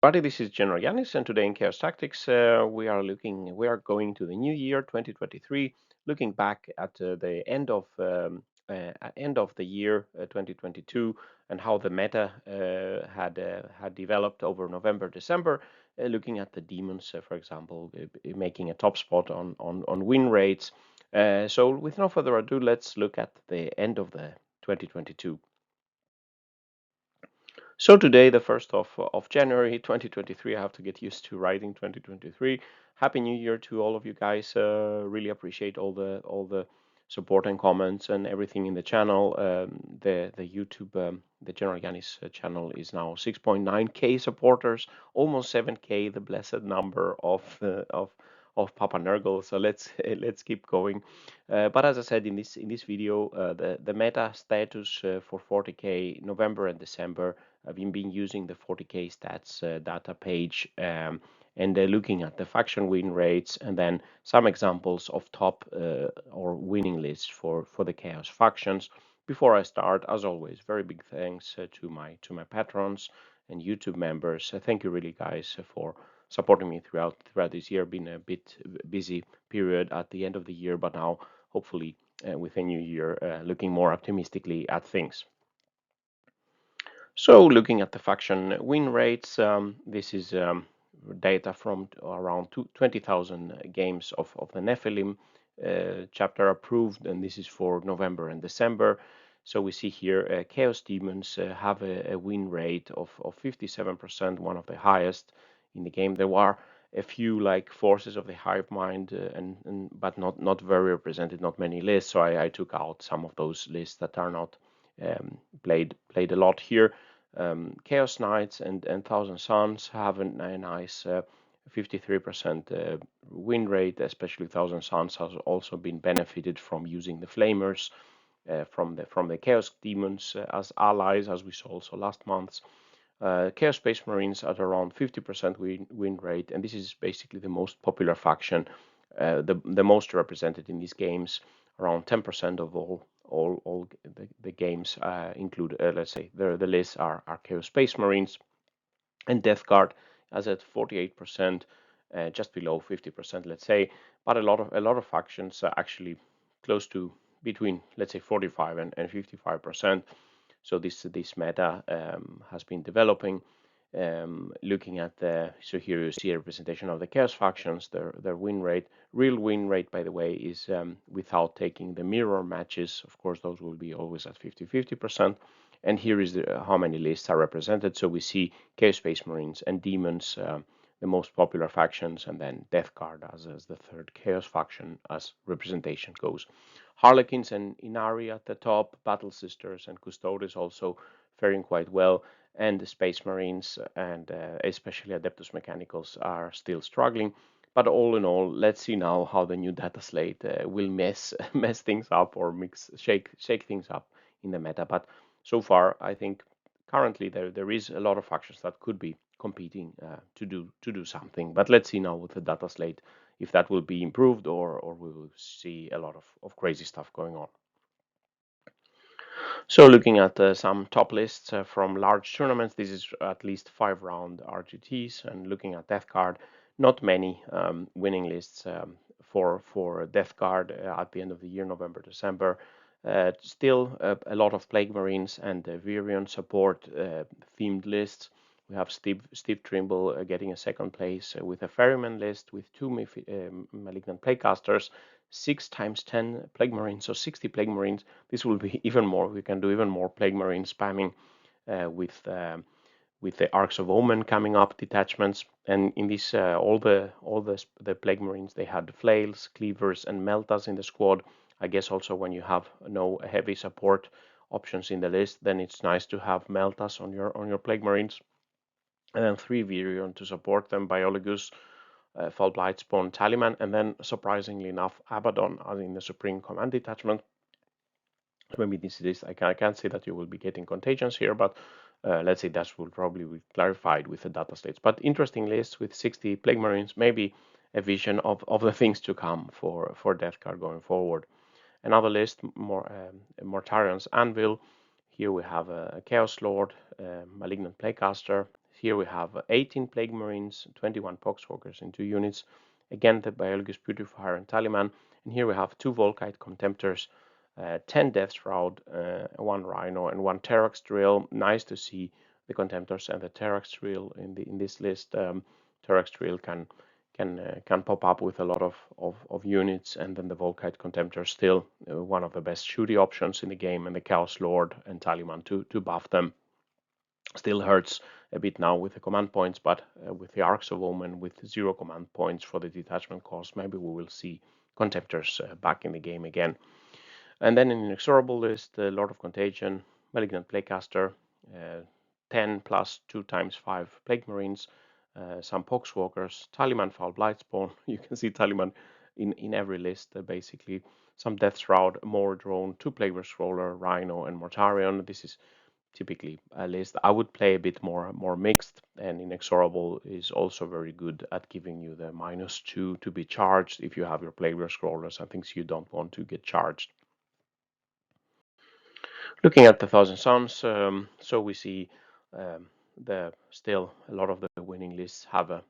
Buddy, this is GeneralJannis, and today in Chaos Tactics, we are going to the new year 2023, looking back at the end of the year 2022 and how the meta had developed over November, December. Looking at the demons, for example, making a top spot on win rates. So, with no further ado, let's look at the end of the 2022. So today, the 1st of January 2023, I have to get used to writing 2023. Happy New Year to all of you guys. Really appreciate all the support and comments and everything in the channel. The YouTube, the GeneralJannis channel is now 6.9K supporters, almost 7K, the blessed number of Papa Nurgle. So let's keep going. But as I said in this video, the meta status for 40K November and December. I've been using the 40K stats data page and looking at the faction win rates and then some examples of top or winning lists for the Chaos factions. Before I start, as always, very big thanks to my patrons and YouTube members. Thank you really, guys, for supporting me throughout this year. Been a bit busy period at the end of the year, but now hopefully with a new year, looking more optimistically at things. So looking at the faction win rates, this is data from around 20,000 games of the Nephilim chapter approved, and this is for November and December. So we see here Chaos Demons have a win rate of 57%, one of the highest in the game. There were a few like Forces of the Hive Mind, but not very represented, not many lists. So I took out some of those lists that are not played a lot here. Chaos Knights and Thousand Suns have a nice 53% win rate, especially Thousand Suns has also been benefited from using the Flamers from the Chaos Demons as allies, as we saw also last month. Chaos Space Marines at around 50% win rate, and this is basically the most popular faction, the most represented in these games. Around 10% of all the games include, let's say, the lists are Chaos Space Marines, and Death Guard as at 48%, just below 50%, let's say. But a lot of factions are actually close to between, let's say, 45 and 55%. So this meta has been developing. Looking at so here you see a representation of the Chaos factions, their win rate. Real win rate, by the way, is without taking the mirror matches. Of course, those will be always at 50%. And here is how many lists are represented. So we see Chaos Space Marines and Demons, the most popular factions, and then Death Guard as the third Chaos faction as representation goes. Harlequins and Inari at the top, Battle Sisters and Custodes also faring quite well, and the Space Marines and especially Adeptus Mechanicals are still struggling. But all in all, let's see now how the new data slate will mess things up or shake things up in the meta. But so far, I think currently there is a lot of factions that could be competing to do something. But let's see now with the data slate if that will be improved or we will see a lot of crazy stuff going on. So looking at some top lists from large tournaments, this is at least 5-round RGTs, and looking at Death Guard, not many winning lists for Death Guard at the end of the year, November, December. Still a lot of Plague Marines and Virion support themed lists. We have Steve Trimble getting a second place with a Ferryman list with 2 Malignant Plaguecasters, 6 times 10 Plague Marines, so 60 Plague Marines. This will be even more. We can do even more Plague Marine spamming with the Arcs of Omen coming up detachments. And in this, all the Plague Marines, they had Flails, Cleavers, and Meltas in the squad. I guess also when you have no heavy support options in the list, then it's nice to have Meltas on your Plague Marines. And then 3 Virion to support them, Biologus, Fall Blightspawn, Taliman, and then surprisingly enough, Abaddon as in the Supreme Command Detachment. Maybe this is, I can't say that you will be getting contagions here, but let's say that will probably be clarified with the data states. But interesting list with 60 Plague Marines, maybe a vision of the things to come for Death Guard going forward. Another list, Mortarion's Anvil. Here we have a Chaos Lord, Malignant Plaguecaster, Here we have 18 Plague Marines, 21 Poxwalkers in 2 units. Again, the Biologist Beautifier and Taliman. And here we have 2 Volkite Contemptors, 10 Death Shroud, 1 Rhino, and 1 Terax Drill. Nice to see the Contemptors and the Terax Drill in this list. Terax Drill can pop up with a lot of units, and then the Volkite Contemptor still one of the best shooty options in the game, and the Chaos Lord and Taliman to buff them. Still hurts a bit now with the command points, but with the Arcs of Omen with 0 command points for the detachment cost, maybe we will see Contemptors back in the game again. And then in Inexorable list, the Lord of Contagion, Malignant Plaguecaster, 10 plus 2 times 5 Plague Marines, some Poxwalkers, Taliman Foul Blightspawn. You can see Taliman in every list, basically. Some Death Shroud, more Drone, 2 Plague Scroller, Rhino, and Mortarion. This is typically a list I would play a bit more mixed, and Inexorable is also very good at giving you the -2 to be charged if you have your Plague Scrollers and things you don't want to get charged. Looking at the Thousand Suns, so we see still a lot of the winning lists have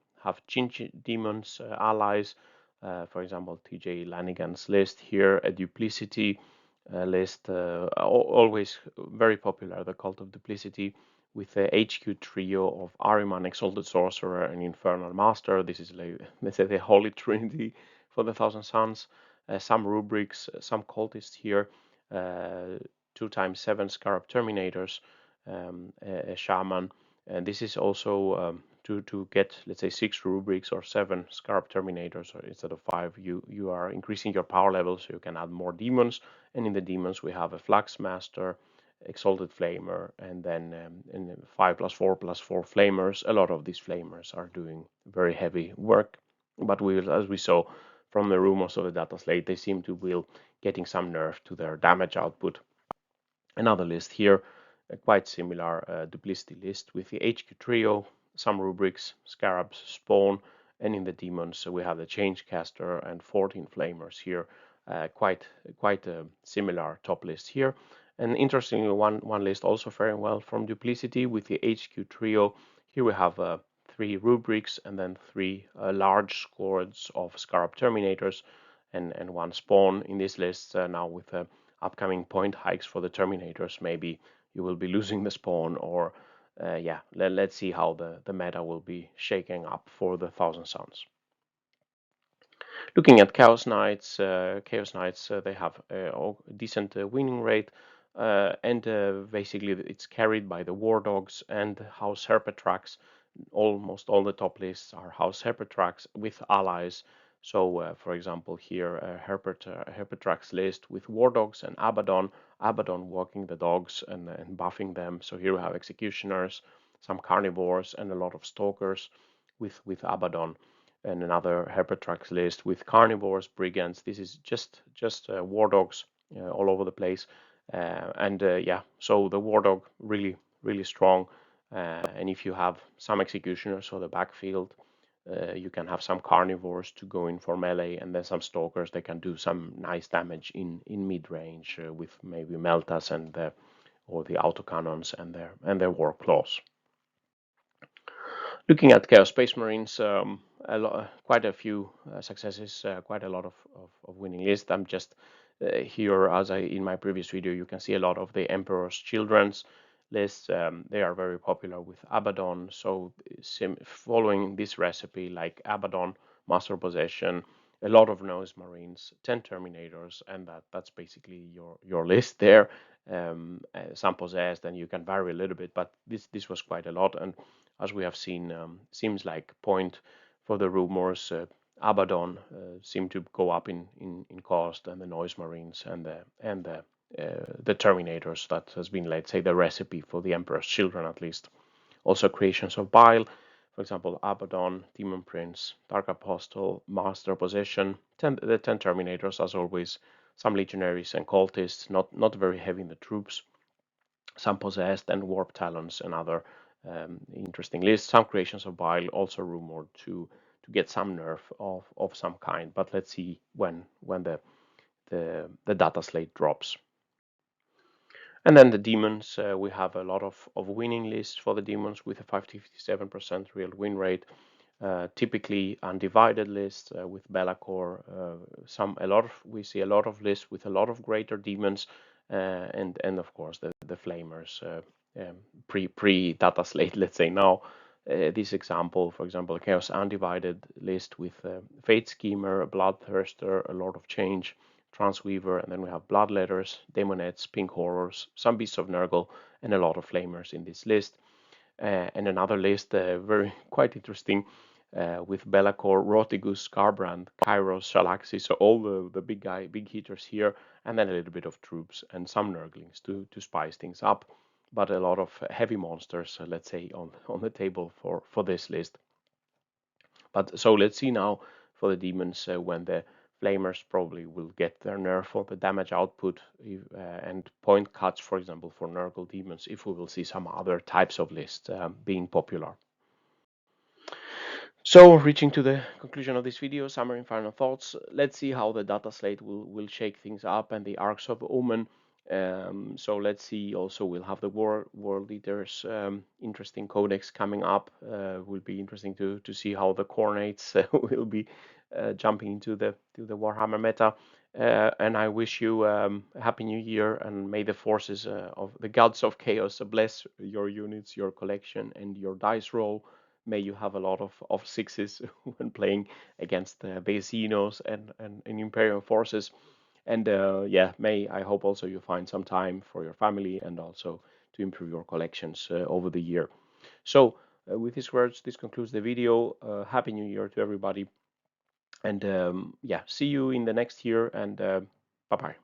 Chinchi Demons allies. For example, TJ Lanigan's list here, a Duplicity list, always very popular, the Cult of Duplicity, with the HQ trio of Ahriman, Exalted Sorcerer, and Infernal Master. This is, let's say, the Holy Trinity for the Thousand Suns. Some rubrics, some cultists here. 2 times 7 Scarab Terminators, a Shaman, and this is also to get, let's say, 6 rubrics or 7 Scarab Terminators, or instead of 5, you are increasing your power level, so you can add more demons. And in the demons we have a Flux Master, Exalted Flamer, and then in 5+4+4 Flamers. A lot of these Flamers are doing very heavy work, but as we saw from the rumors of the data slate, they seem to be getting some nerf to their damage output. Another list here, a quite similar Duplicity list with the HQ trio, some rubrics, Scarabs, Spawn, and in the demons we have the Changecaster and 14 Flamers here. Quite a similar top list here. And interestingly, one list also faring well from Duplicity with the HQ trio. Here we have 3 rubrics and then 3 large squads of Scarab Terminators and 1 Spawn in this list. Now with upcoming point hikes for the Terminators, maybe you will be losing the Spawn, or yeah, let's see how the meta will be shaking up for the Thousand Suns. Looking at Chaos Knights, they have a decent winning rate, and basically it's carried by the War Dogs and House Herpetrax. Almost all the top lists are House Herpetrax with allies. So, for example, here Herpetrax list with War Dogs and Abaddon walking the dogs and buffing them. So here we have Executioners, some Carnivores, and a lot of Stalkers with Abaddon. And another Herpetrax list with Carnivores, Brigands. This is just War Dogs all over the place. Yeah, so the War Dog really strong. And if you have some Executioners for the backfield, you can have some Carnivores to go in for melee, and then some Stalkers. They can do some nice damage in mid range with maybe Meltas or the autocannons and their War Claws. Looking at Chaos Space Marines, quite a few successes, quite a lot of winning lists. I'm just here, as in my previous video, you can see a lot of the Emperor's Children's lists. They are very popular with Abaddon. So following this recipe, like Abaddon, Master Possession, a lot of Noise Marines, 10 Terminators, and that's basically your list there. Some possessed, and you can vary a little bit, but this was quite a lot. And as we have seen, seems like point for the rumors, Abaddon seem to go up in cost, and the Noise Marines and the Terminators. That has been, let's say, the recipe for the Emperor's Children, at least. Also, Creations of Bile, for example, Abaddon, Demon Prince, Dark Apostle, Master Possession, the 10 Terminators, as always, some Legionaries and Cultists, not very heavy in the troops, some Possessed and Warp Talons, and other interesting lists. Some Creations of Bile also rumored to get some nerf of some kind, but let's see when the data slate drops. And then the demons, we have a lot of winning lists for the demons with a 57% real win rate. Typically undivided lists with Bellacore. We see a lot of lists with a lot of greater demons, and of course the flamers pre data slate. Let's say now. This example, for example, a Chaos Undivided list with Fate Schemer, Bloodthirster, a Lord of Change, Transweaver, and then we have Bloodletters, Daemonettes, Pink Horrors, some Beasts of Nurgle, and a lot of Flamers in this list. And another list, very quite interesting, with Bellacore, Rotigus, Scarbrand, Kairos, Shalaxi, so all the big hitters here, and then a little bit of troops and some Nurglings to spice things up, but a lot of heavy monsters, let's say, on the table for this list. But so let's see now for the demons when the flamers probably will get their nerf for the damage output and point cuts, for example, for Nurgle demons, if we will see some other types of lists being popular. So, reaching to the conclusion of this video, summary and final thoughts. Let's see how the data slate will shake things up and the arcs of Omen. So let's see. Also, we'll have the world leaders interesting codex coming up. Will be interesting to see how the Cornates will be jumping into the Warhammer meta. And I wish you a happy new year, and may the forces of the gods of chaos bless your units, your collection, and your dice roll. May you have a lot of sixes when playing against Bayesinos and Imperial forces. And yeah, I hope also you find some time for your family and also to improve your collections over the year. So with these words, this concludes the video. Happy New Year to everybody. And yeah, see you in the next year, and bye-bye.